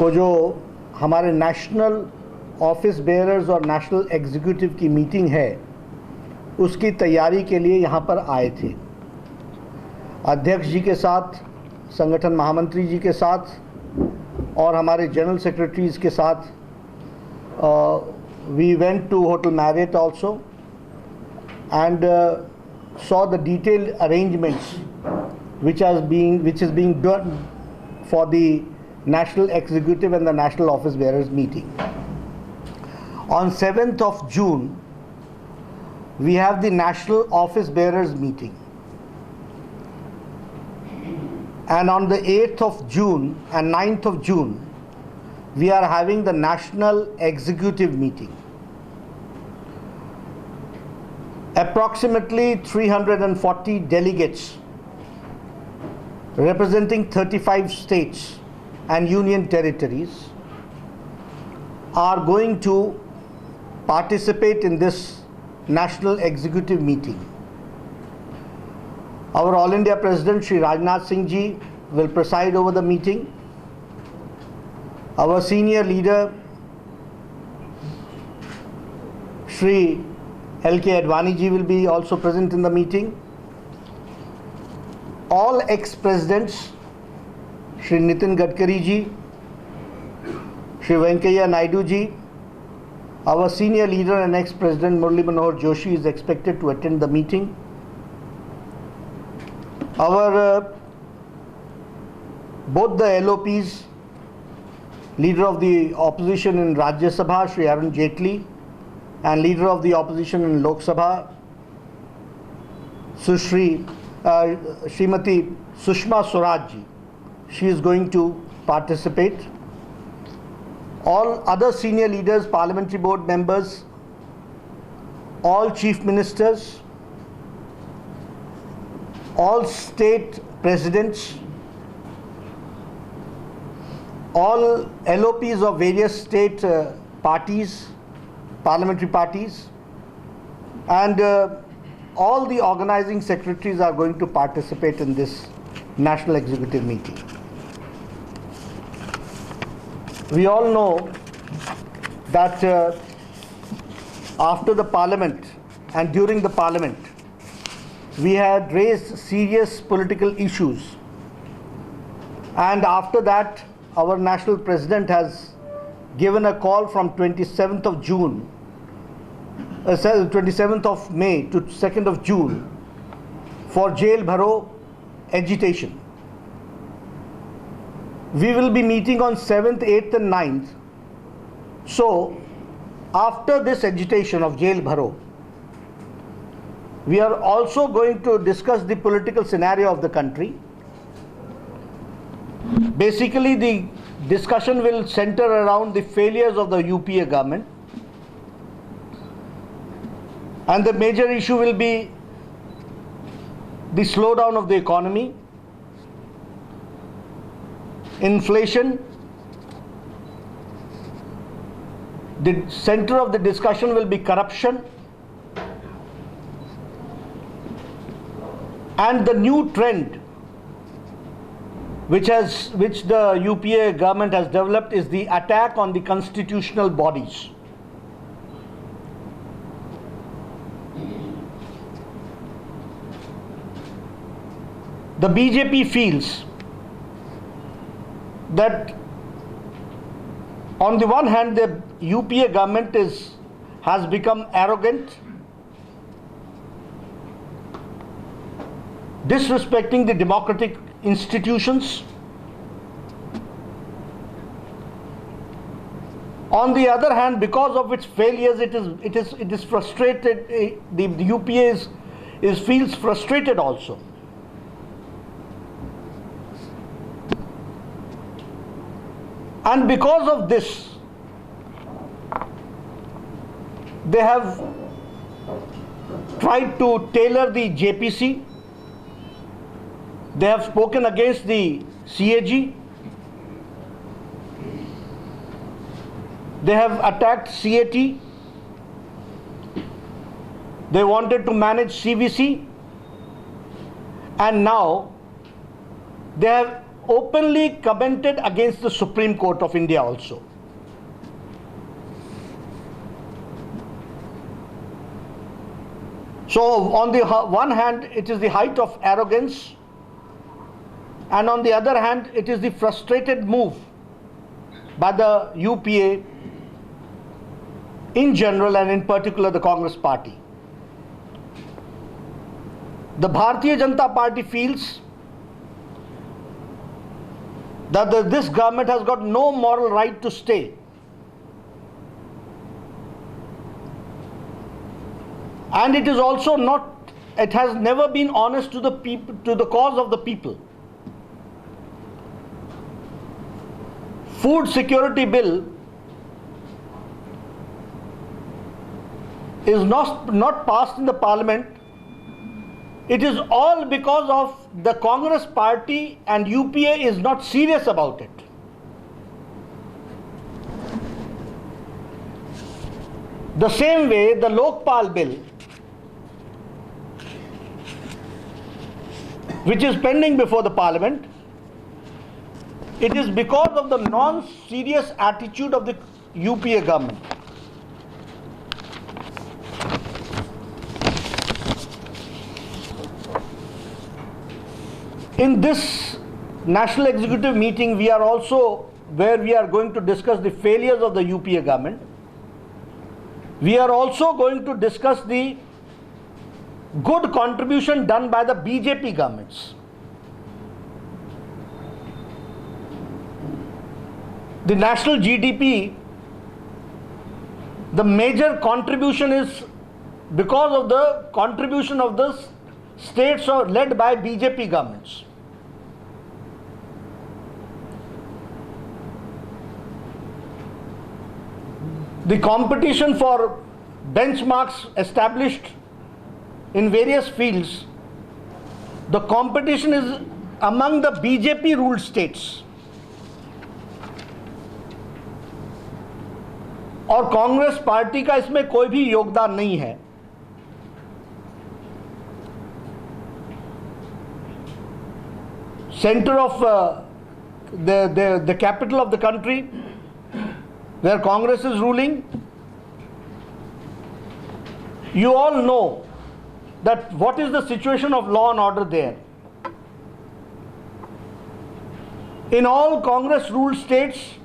को जो हमारे नेशनल ऑफिस बेयरर्स और नेशनल एग्जीक्यूटिव की मीटिंग है उसकी तैयारी के लिए यहाँ पर आए थे। अध्यक्ष जी के साथ, संगठन महामंत्री जी के साथ और हमारे जनरल सेक्रेटरीज के साथ we went to hotel Marriott also and saw the detailed arrangements which is being done for the National Executive and the National Office Bearers meeting. On 7th of June, we have the National Office Bearers meeting. And on the 8th of June and 9th of June, we are having the National Executive meeting. Approximately 340 delegates representing 35 states and union territories are going to participate in this National Executive meeting. Our All India President Shri Rajnath Singh ji will preside over the meeting. Our senior leader Shri L.K. Advani ji will be also present in the meeting. All ex-presidents, Shri Nitin Gadkari ji, Shri Venkaiah Naidu ji, our senior leader and ex-president Murali Manohar Joshi is expected to attend the meeting. Our both the LOPs, leader of the opposition in Rajya Sabha, Shri Arun Jaitley, and leader of the opposition in Lok Sabha, Srimati Sushma Swaraj ji, she is going to participate. All other senior leaders, parliamentary board members, all chief ministers, all state presidents, all LOPs of various state parties, parliamentary parties, and all the organizing secretaries are going to participate in this National Executive meeting. We all know that after the Parliament and during the Parliament, we had raised serious political issues, and after that our National President has given a call from 27th of June, 27th of May to 2nd of June for Jail Bharo agitation. We will be meeting on 7th, 8th and 9th. So after this agitation of Jail Bharo, we are also going to discuss the political scenario of the country. Basically, the discussion will center around the failures of the UPA government, and the major issue will be the slowdown of the economy, inflation. The center of the discussion will be corruption, and the new trend which the UPA government has developed is the attack on the constitutional bodies. The BJP feels that on the one hand the UPA government has become arrogant, disrespecting the democratic institutions. On the other hand, because of its failures, it is frustrated. The UPA feels frustrated also. And because of this, they have tried to tailor the JPC. They have spoken against the CAG. They have attacked CAT. They wanted to manage CVC. And now they have openly commented against the Supreme Court of India also. So on the one hand, it is the height of arrogance, and on the other hand, it is the frustrated move by the UPA in general and in particular the Congress party. The Bharatiya Janata Party feels that this government has got no moral right to stay. And it is also not, it has never been honest to the people, to the cause of the people. Food security bill is not passed in the parliament. It is all because of the Congress party, and UPA is not serious about it. The same way, the Lokpal bill, which is pending before the parliament, it is because of the non-serious attitude of the UPA government. In this national executive meeting, we are going to discuss the failures of the UPA government. We are also going to discuss the good contribution done by the BJP governments. The national GDP, the major contribution is because of the contribution of the states led by BJP governments. The competition for benchmarks established in various fields, the competition is among the BJP ruled states. और Congress party का इसमें कोई भी योगदान नहीं है. Center of the capital of the country, where Congress is ruling, you all know that what is the situation of law and order there. In all Congress ruled states,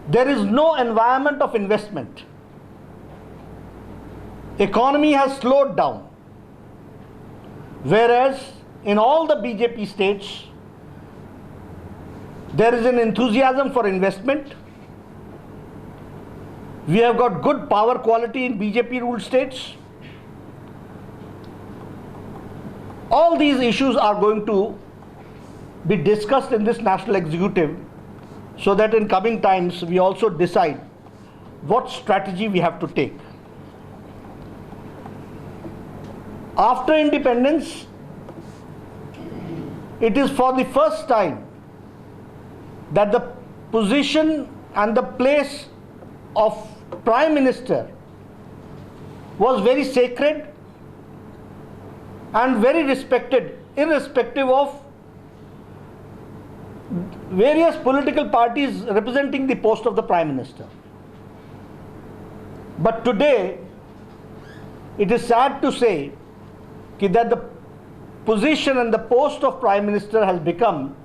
there is no environment of investment. Economy has slowed down, whereas in all the BJP states, there is an enthusiasm for investment. We have got good power quality in BJP ruled states. All these issues are going to be discussed in this national executive, so that in coming times we also decide what strategy we have to take. After independence, it is for the first time that the position and the place of Prime Minister was very sacred and very respected, irrespective of various political parties representing the post of the Prime Minister. But today, it is sad to say that the position and the post of Prime Minister has become,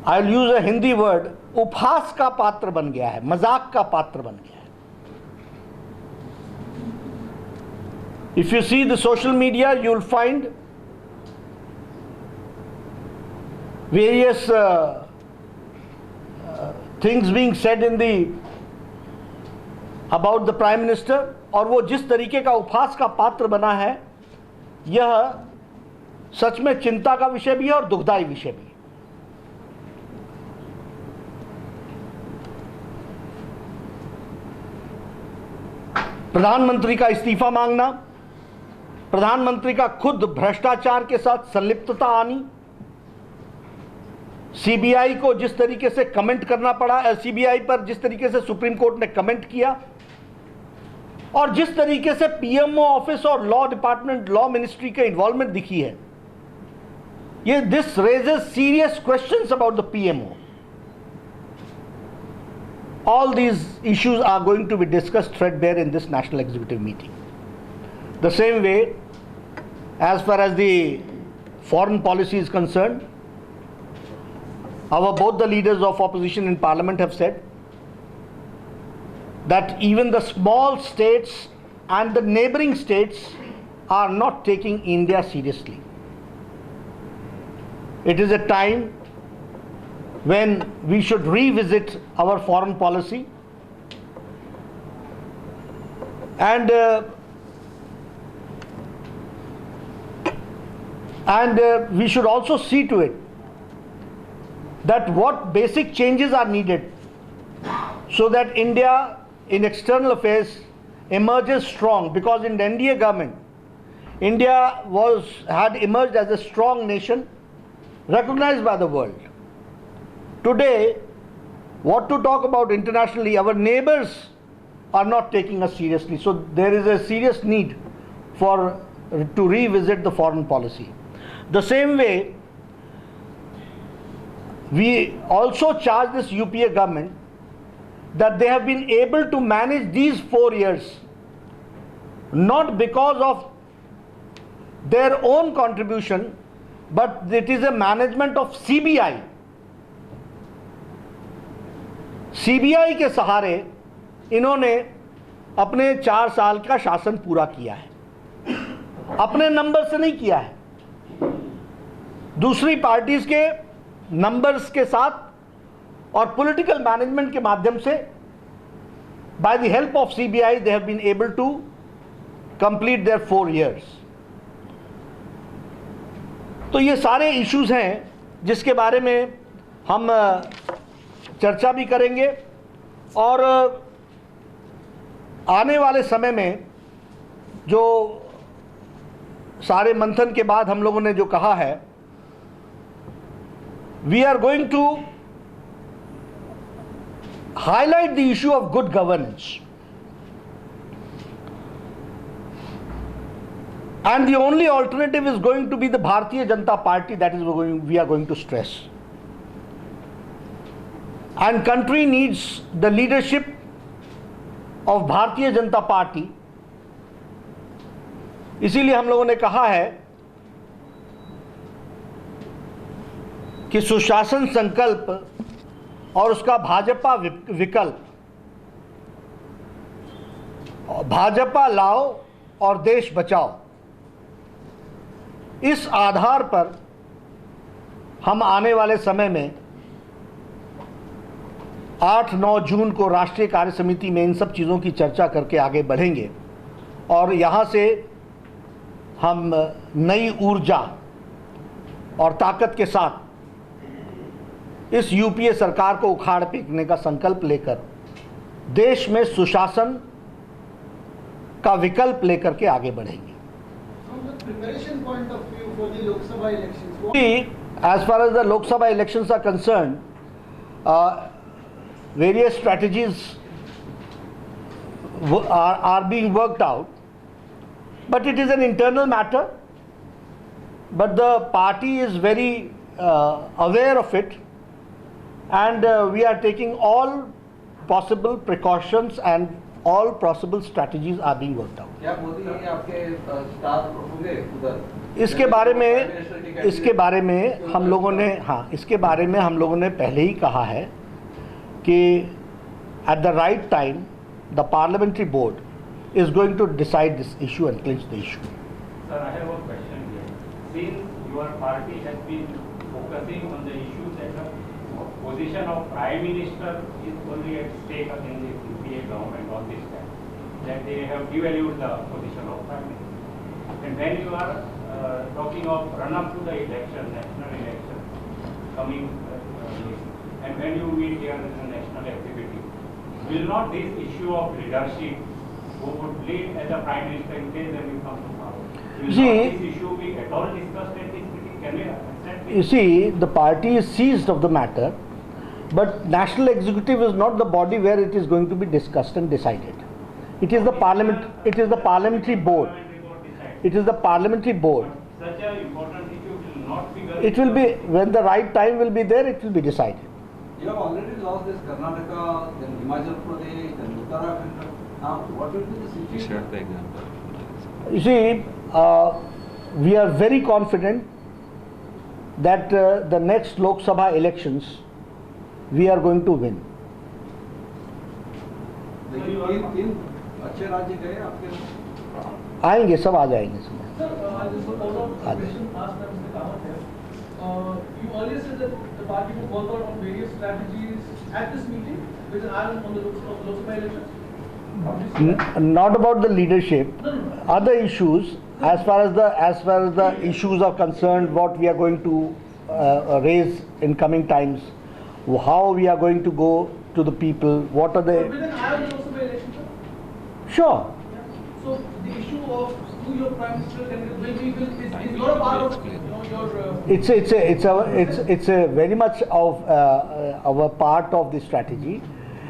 I'll use a Hindi word, उपहास का पात्र बन गया है, मजाक का पात्र बन गया है. If you see the social media, you will find various things being said about the Prime Minister, और वो जिस तरीके का उपहास का पात्र बना है, यह सच में चिंता का विषय भी है और दुखदायी विषय भी. प्रधानमंत्री का इस्तीफा मांगना, प्रधानमंत्री का खुद भ्रष्टाचार के साथ संलिप्तता आनी, सीबीआई को जिस तरीके से कमेंट करना पड़ा, सीबीआई पर जिस तरीके से सुप्रीम कोर्ट ने कमेंट किया, और जिस तरीके से पीएमओ ऑफिस और लॉ डिपार्टमेंट, लॉ मिनिस्ट्री के इन्वॉल्वमेंट दिखी है, This raises serious questions about the PMO. All these issues are going to be discussed threadbare in this National Executive meeting. The same way, as far as the foreign policy is concerned, both the leaders of opposition in Parliament have said that even the small states and the neighboring states are not taking India seriously. It is a time when we should revisit our foreign policy and we should also see to it that what basic changes are needed so that India in external affairs emerges strong, because in the NDA government, India had emerged as a strong nation recognized by the world. Today, what to talk about internationally, our neighbors are not taking us seriously. So there is a serious need to revisit the foreign policy. The same way, we also charge this UPA government that they have been able to manage these 4 years not because of their own contribution, but it is a management of CBI. CBI के सहारे इन्होंने अपने 4 साल का शासन पूरा किया है, अपने नंबर से नहीं किया है, दूसरी पार्टीज के नंबर्स के साथ और पॉलिटिकल मैनेजमेंट के माध्यम से by the help of CBI they have been able to complete their 4 years. तो ये सारे इश्यूज हैं जिसके बारे में हम चर्चा भी करेंगे और आने वाले समय में जो सारे मंथन के बाद हम लोगों ने जो कहा है, we are going to highlight the issue of good governance, and the only alternative is going to be the Bharatiya Janata Party. That is we are going to stress, and country needs the leadership of Bharatiya Janata Party. इसीलिए हम लोगों ने कहा है कि सुशासन संकल्प और उसका भाजपा विकल्प, भाजपा लाओ और देश बचाओ, इस आधार पर हम आने वाले समय में 8-9 जून को राष्ट्रीय कार्य समिति में इन सब चीज़ों की चर्चा करके आगे बढ़ेंगे और यहाँ से हम नई ऊर्जा और ताकत के साथ इस यूपीए सरकार को उखाड़ फेंकने का संकल्प लेकर देश में सुशासन का विकल्प लेकर के आगे बढ़ेंगे. As far as the Lok Sabha elections are concerned, various strategies are being worked out, but it is an internal matter. But the party is very aware of it, and we are taking all possible precautions and all possible strategies are being worked out. क्या मोदी जी आपके staff होंगे उधर? इसके बारे में हम लोगों ने पहले ही कहा है कि at the right time the parliamentary board is going to decide this issue and clinch the issue. Sir, I have a question here. Since your party has been focusing on the issue that the position of Prime Minister is only at stake in the UPA government all this time, that they have devalued the position of Prime Minister. And when you are talking of run-up to the election, national election coming, and when you meet here in the national executive, will not this issue of leadership who would lead as a Prime Minister in case when you come to power, will not this issue be at all discussed at this meeting? Can we accept it? You see, the party is seized of the matter, but national executive is not the body where it is going to be discussed and decided. It is the parliament. It is the parliamentary board. It is the parliamentary board. Such an important issue will not figure It will be, when the right time will be there, it will be decided. You have already lost this Karnataka, then Himachal Pradesh, then Uttarakhand. Now, what will be the situation? Share the example. You see, we are very confident that the next Lok Sabha elections, we are going to win. लेकिन तीन अच्छे राज्य गए आपके आएंगे, सब आ जाएंगे सब। Sir, just a follow-up question asked by Mr. Kamath here. You earlier said that the party would work out on various strategies at this meeting, which are on the Lok Sabha elections. Not about the leadership, No. other issues. As far as the issues are concerned, what we are going to raise in coming times, how we are going to go to the people, what are But the. within Lok Sabha election, sir. Sure. So the issue of who your prime minister candidate will be is not a part of your. It's a very much of our part of the strategy,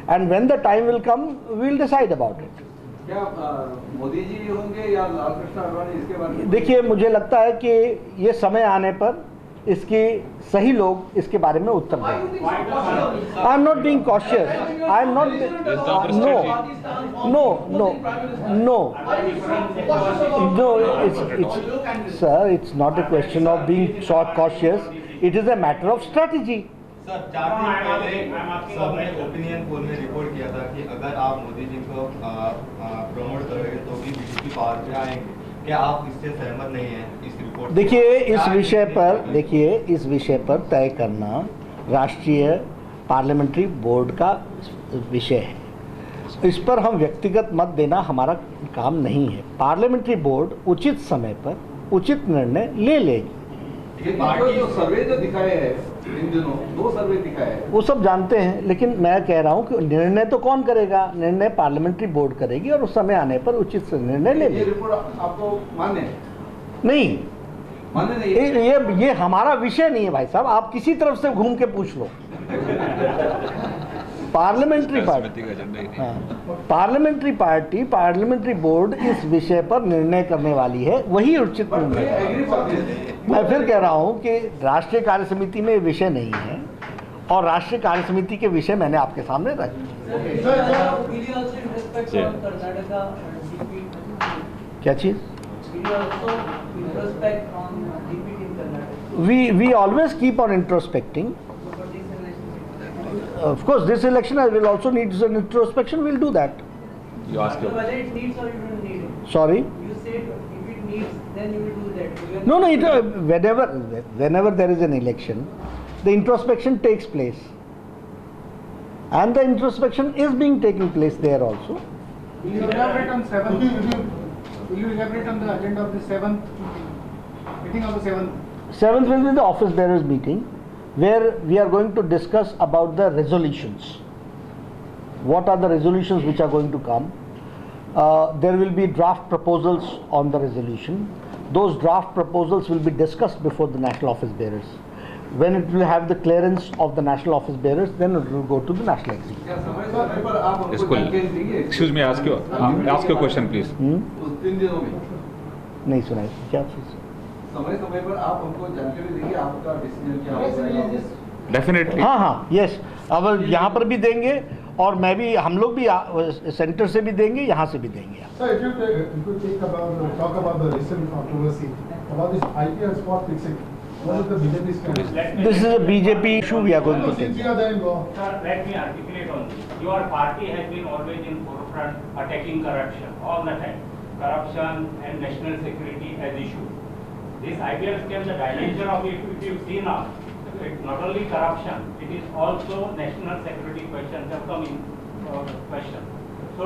and when the time will come, we will decide about it. क्या मोदी जी होंगे या लाल कृष्ण आडवाणी इसके बारे में? देखिए, मुझे लगता है कि ये समय आने पर इसके सही लोग इसके बारे में उत्तर Why you देंगे। think so cautious? I am not being cautious. I am not. No. Sir, it's not a question of being cautious. It is a matter of strategy. Sir 4 दिन पहले सबने ओपिनियन पोल में report किया था कि अगर आप मोदी जी को प्रमोट करोगे तो भी बीजेपी पावर पे आएंगे। क्या आप इससे सहमत नहीं हैं इस रिपोर्ट? देखिए, इस विषय पर तय करना राष्ट्रीय पार्लियामेंट्री बोर्ड का विषय है। इस पर हम व्यक्तिगत मत देना हमारा काम नहीं है। पार्लियामेंट्री बोर्ड उचित समय पर उचित निर्णय ले लेगी। जो सर्वे जो दिखाए हैं इन दिनों 2 सर्वे दिखाए हैं, वो सब जानते हैं, लेकिन मैं कह रहा हूँ कि निर्णय तो कौन करेगा? निर्णय पार्लियामेंट्री बोर्ड करेगी और उस समय आने पर उचित से निर्णय ले ये लेगी। रिपोर्ट आपको मान्य है? नहीं, मान्य नहीं है? ये हमारा विषय नहीं है भाई साहब, आप किसी तरफ से घूम के पूछ लो। पार्लियामेंट्री पार्टी, पार्लियामेंट्री बोर्ड इस विषय पर निर्णय करने वाली है, वही उचित निर्णय है। मैं फिर कह रहा हूं कि राष्ट्रीय कार्य समिति में विषय नहीं है, और राष्ट्रीय कार्य समिति के विषय मैंने आपके सामने रखे। क्या चीज? We always keep on introspecting. Of course, this election I will also need some introspection. We'll do that. You ask your Whether it needs or you don't need it. Sorry. You said if it needs, then you will do that. You are No. not- Whenever there is an election, the introspection takes place, and the introspection is being taking place there also. Will you elaborate on 7th? Will you elaborate on the agenda of the 7th meeting of the 7th? 7th will be the office bearers meeting, where we are going to discuss about the resolutions. What are the resolutions which are going to come? There will be draft proposals on the resolution. Those draft proposals will be discussed before the national office bearers. When it will have the clearance of the national office bearers, then it will go to the national executive. क्या समय पर आप हमको School. जानकारी देंगे? Excuse me, ask your question, please. उस 3 दिनों में नहीं सुनाई क्या चीज? समय पर आप हमको जानकारी देंगे आपका डिसीजन क्या होगा? Definitely. हाँ, यस। अब यहाँ पर भी देंगे, और मैं भी, हम लोग भी सेंटर से भी देंगे, यहाँ से भी देंगे। So if you talk about the recent controversy about this IPL spot fixing, what is the BJP stand? This is a BJP issue we are going to Since take. you are there involved. Sir, let me articulate on this. Your party has been always in forefront attacking corruption all the time. Corruption and national security as issue. This IPL scam, the dimension of it, if you see now, it's not only corruption, it is also national security questions have come in question. So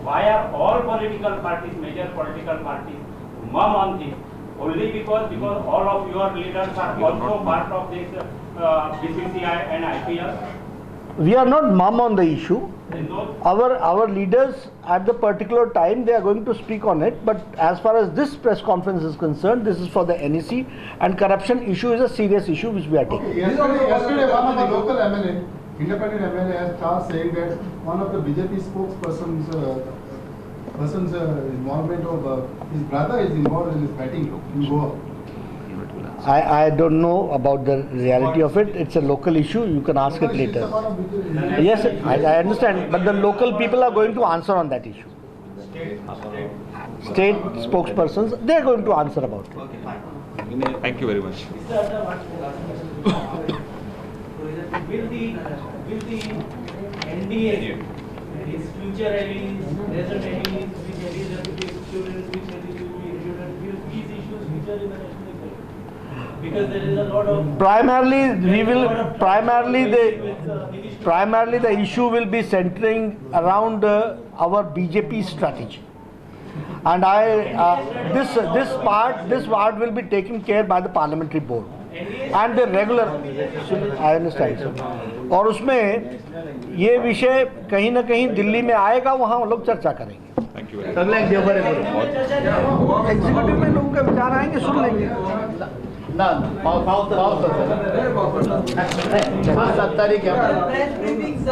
why are all political parties, major political parties, mum on this? Only because all of your leaders are also part of this BCCI and IPL. We are not mum on the issue. Then those Our leaders at the particular time, they are going to speak on it, but as far as this press conference is concerned, this is for the NEC, and corruption issue is a serious issue which we are taking. Okay, yesterday one of the local MLA, independent MLA has charged saying that one of the BJP spokesperson's involvement of his brother is involved in his betting in Goa. I don't know about the reality of it. It's a local issue. You can ask it later. Yes, I understand. But the local people are going to answer on that issue. State spokespersons, they are going to answer about it. Okay, fine. Thank you very much. Will the NDA, its future rallies, present rallies, which rallies have to be students, which rallies will be students, will these issues feature in the national exam? Because there is a lot of Primarily the issue will be centering around our BJP strategy. And this part will be taken care by the parliamentary board and the regular. I understand, sir. और उसमें ये विषय कहीं ना कहीं दिल्ली में आएगा, वहाँ हम लोग चर्चा करेंगे. Thank you very much. अगले एग्जीक्यूटिव में लोगों के विचार आएंगे, सुन लेंगे. press briefings